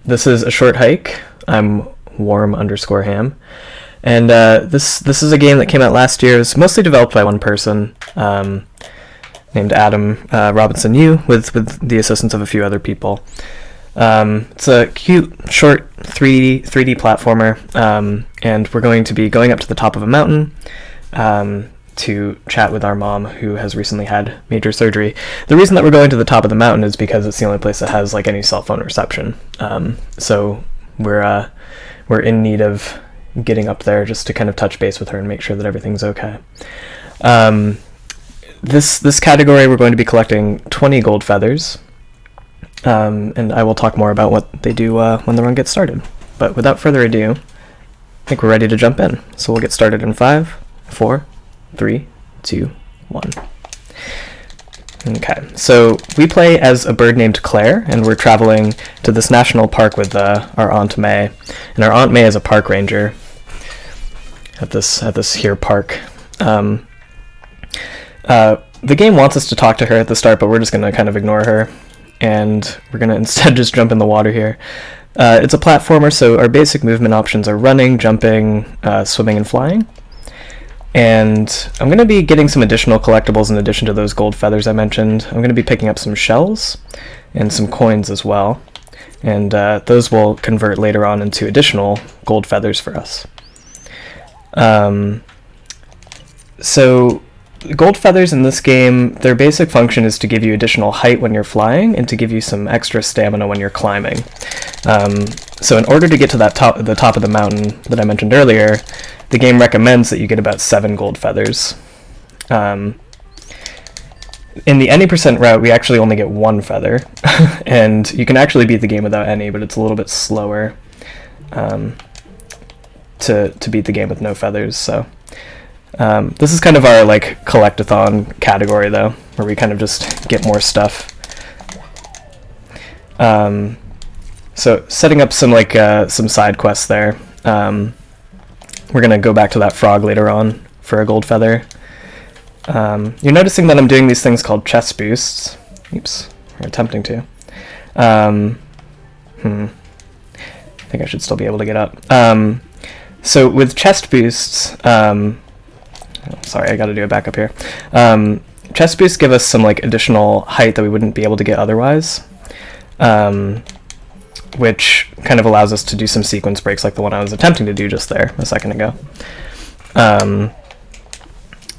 This is a short hike. I'm warm_ham. And this is a game that came out last year. It's mostly developed by one person named Adam Robinson Yu with the assistance of a few other people. It's a cute, short 3D platformer, and we're going to be going up to the top of a mountain to chat with our mom, who has recently had major surgery. The reason that we're going to the top of the mountain is because it's the only place that has like any cell phone reception. So we're in need of getting up there just to kind of touch base with her and make sure that everything's okay. This category, we're going to be collecting 20 gold feathers, and I will talk more about what they do when the run gets started. But without further ado, I think we're ready to jump in. So we'll get started in 5, 4, 3, 2, 1. Okay, so we play as a bird named Claire, and we're traveling to this national park with our Aunt May. And our Aunt May is a park ranger at this here park. The game wants us to talk to her at the start, but we're just going to kind of ignore her, and we're going to instead just jump in the water here. It's a platformer, so our basic movement options are running, jumping, swimming, and flying. And I'm going to be getting some additional collectibles in addition to those gold feathers I mentioned. I'm going to be picking up some shells and some coins as well, and those will convert later on into additional gold feathers for us. So gold feathers in this game, their basic function is to give you additional height when you're flying and to give you some extra stamina when you're climbing. So in order to get to the top of the mountain that I mentioned earlier, the game recommends that you get about 7 gold feathers. In the any percent route, we actually only get 1 feather, and you can actually beat the game without any, but it's a little bit slower to beat the game with no feathers. So this is kind of our like collectathon category, though, where we kind of just get more stuff. So setting up some some side quests there. We're gonna go back to that frog later on for a gold feather. You're noticing that I'm doing these things called chest boosts. Oops, or attempting to. I think I should still be able to get up. So with chest boosts, sorry, I got to do it back up here. Chest boosts give us some like additional height that we wouldn't be able to get otherwise, which kind of allows us to do some sequence breaks like the one I was attempting to do just there a second ago.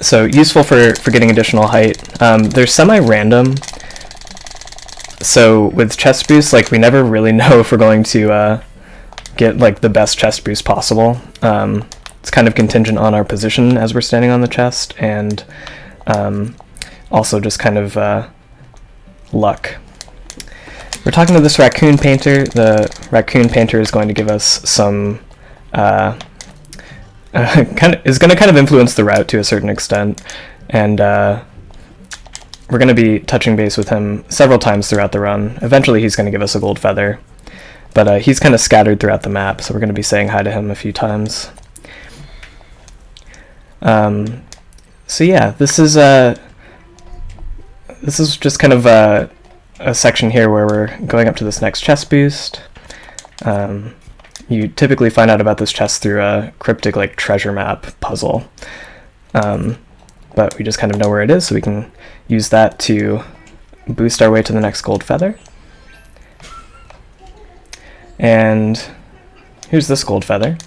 So useful for getting additional height. They're semi-random, so with chest boosts, like we never really know if we're going to get like the best chest boost possible. It's kind of contingent on our position as we're standing on the chest, and also just kind of luck. We're talking to this raccoon painter. The raccoon painter is going to give us some is going to kind of influence the route to a certain extent, and we're going to be touching base with him several times throughout the run. Eventually he's going to give us a gold feather, but he's kind of scattered throughout the map, so we're going to be saying hi to him a few times. So yeah, this is just kind of a section here where we're going up to this next chest boost. You typically find out about this chest through a cryptic like treasure map puzzle, but we just kind of know where it is, so we can use that to boost our way to the next gold feather. And here's this gold feather.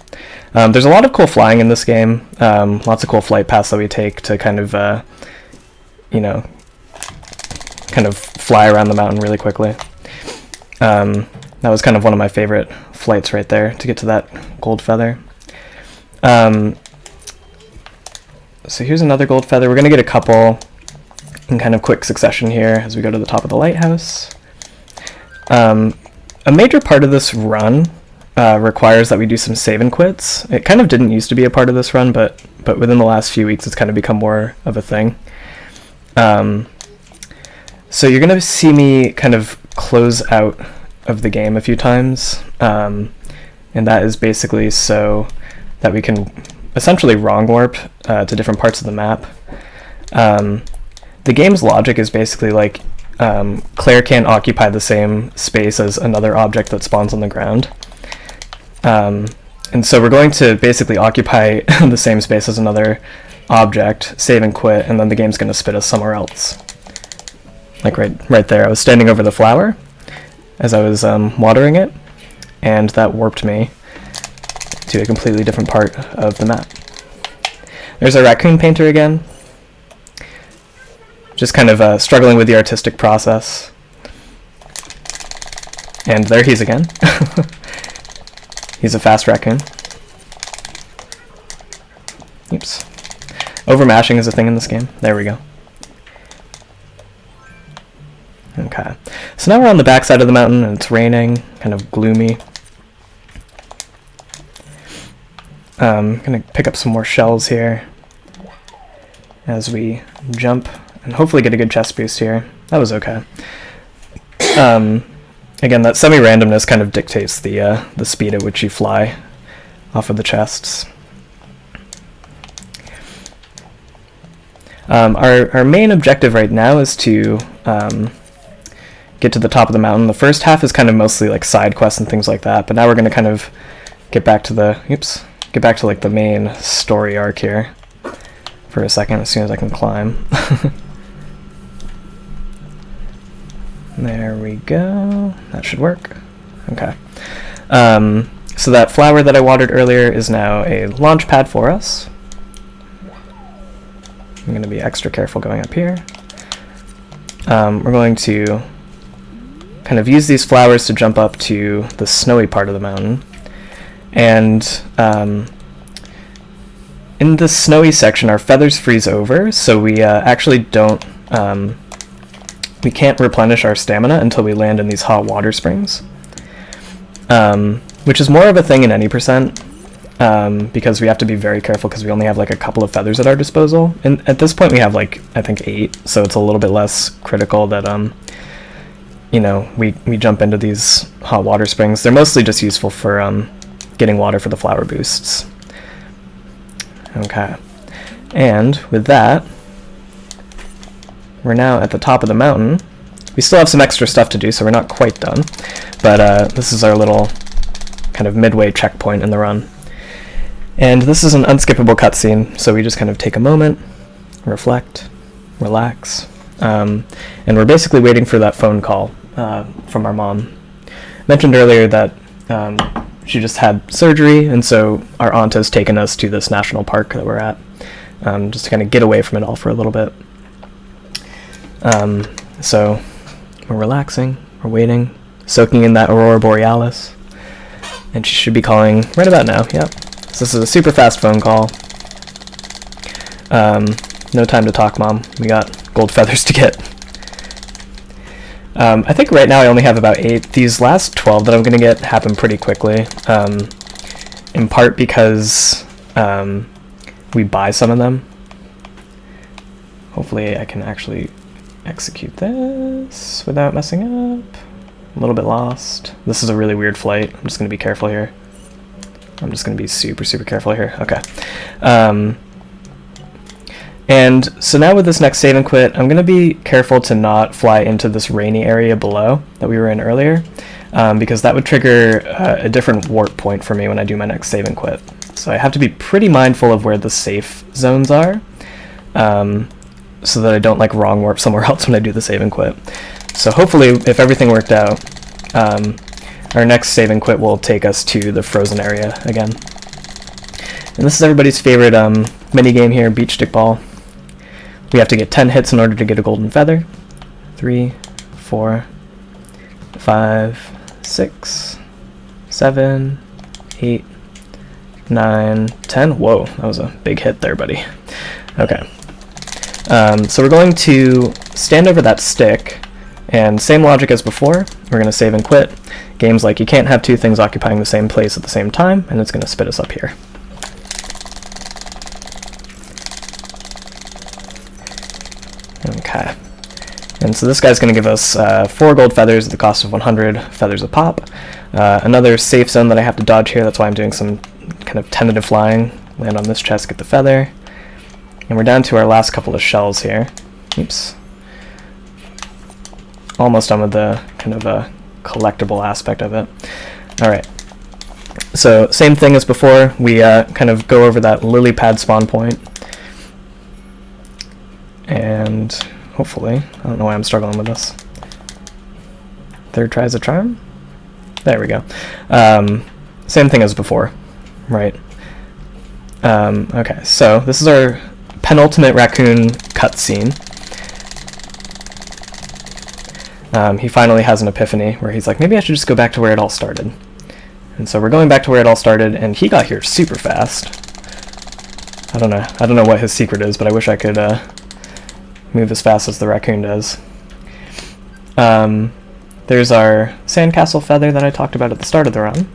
There's a lot of cool flying in this game, lots of cool flight paths that we take to kind of, kind of fly around the mountain really quickly. That was kind of one of my favorite flights right there to get to that gold feather. So here's another gold feather. We're going to get a couple in kind of quick succession here as we go to the top of the lighthouse. A major part of this run requires that we do some save and quits. It kind of didn't used to be a part of this run, but within the last few weeks it's kind of become more of a thing. So you're going to see me kind of close out of the game a few times, and that is basically so that we can essentially wrong warp to different parts of the map. The game's logic is basically like Claire can't occupy the same space as another object that spawns on the ground. And so we're going to basically occupy the same space as another object, save and quit, and then the game's going to spit us somewhere else. Like right there. I was standing over the flower as I was watering it, and that warped me to a completely different part of the map. There's our raccoon painter again. Just kind of struggling with the artistic process. And there he's again. He's a fast raccoon. Oops. Overmashing is a thing in this game. There we go. Okay. So now we're on the backside of the mountain and it's raining, kind of gloomy. I'm gonna pick up some more shells here as we jump and hopefully get a good chest boost here. That was okay. Again, that semi-randomness kind of dictates the speed at which you fly off of the chests. Our main objective right now is to get to the top of the mountain. The first half is kind of mostly like side quests and things like that, but now we're going to kind of get back to like the main story arc here for a second as soon as I can climb. There we go. That should work. Okay. So that flower that I watered earlier is now a launch pad for us. I'm going to be extra careful going up here. We're going to kind of use these flowers to jump up to the snowy part of the mountain. And in the snowy section, our feathers freeze over, so we actually don't... we can't replenish our stamina until we land in these hot water springs. Which is more of a thing in any percent. Because we have to be very careful because we only have like a couple of feathers at our disposal. And at this point we have like, I think 8, so it's a little bit less critical that, you know, we jump into these hot water springs. They're mostly just useful for getting water for the flower boosts. Okay. And with that, we're now at the top of the mountain. We still have some extra stuff to do, so we're not quite done. But this is our little kind of midway checkpoint in the run. And this is an unskippable cutscene, so we just kind of take a moment, reflect, relax, and we're basically waiting for that phone call from our mom. I mentioned earlier that she just had surgery, and so our aunt has taken us to this national park that we're at, just to kind of get away from it all for a little bit. So we're relaxing, we're waiting, soaking in that Aurora Borealis, and she should be calling right about now. Yep. So this is a super fast phone call. No time to talk, Mom. We got gold feathers to get. I think right now I only have about 8. These last 12 that I'm going to get happen pretty quickly, in part because we buy some of them. Hopefully I can actually execute this without messing up. A little bit lost. This is a really weird flight. I'm just going to be careful here. I'm just going to be super, super careful here. Okay. And so now with this next save and quit, I'm going to be careful to not fly into this rainy area below that we were in earlier, because that would trigger a different warp point for me when I do my next save and quit. So I have to be pretty mindful of where the safe zones are, so that I don't like wrong warp somewhere else when I do the save and quit. So hopefully, if everything worked out, our next save and quit will take us to the frozen area again. And this is everybody's favorite mini game here, beach stick ball. We have to get 10 hits in order to get a golden feather. 3, 4, 5, 6, 7, 8, 9, 10. Whoa, that was a big hit there, buddy. Okay. So we're going to stand over that stick, and same logic as before, we're going to save and quit. Games like you can't have 2 things occupying the same place at the same time, and it's going to spit us up here. Okay. And so this guy's going to give us 4 gold feathers at the cost of 100 feathers a pop. Another safe zone that I have to dodge here, that's why I'm doing some kind of tentative flying. Land on this chest, get the feather. And we're down to our last couple of shells here. Oops. almost done with the kind of a collectible aspect of it. Alright, so same thing as before, we kind of go over that lily pad spawn point, and hopefully, I don't know why I'm struggling with this. Third try is a charm? There we go. Same thing as before, right? Okay, so this is our penultimate raccoon cutscene. He finally has an epiphany where he's like, maybe I should just go back to where it all started. And so we're going back to where it all started, and he got here super fast. I don't know what his secret is, but I wish I could move as fast as the raccoon does. There's our sandcastle feather that I talked about at the start of the run.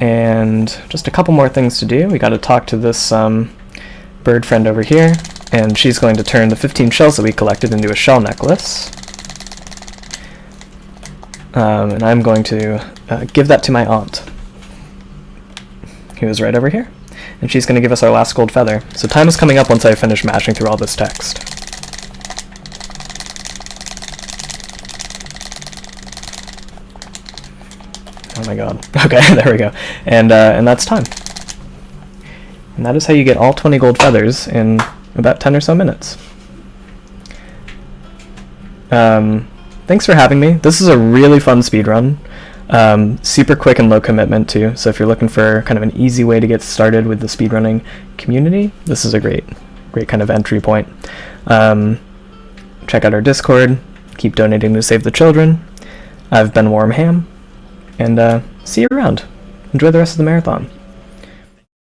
And just a couple more things to do. We got to talk to this bird friend over here, and she's going to turn the 15 shells that we collected into a shell necklace. And I'm going to give that to my aunt, who is right over here. And she's going to give us our last gold feather. So time is coming up once I finish mashing through all this text. Oh my god. Okay, there we go. And that's time. And that is how you get all 20 gold feathers in about 10 or so minutes. Thanks for having me. This is a really fun speedrun. Super quick and low commitment too, so if you're looking for kind of an easy way to get started with the speedrunning community, this is a great kind of entry point. Check out our Discord, keep donating to Save the Children. I've been Warm Ham, and see you around. Enjoy the rest of the marathon.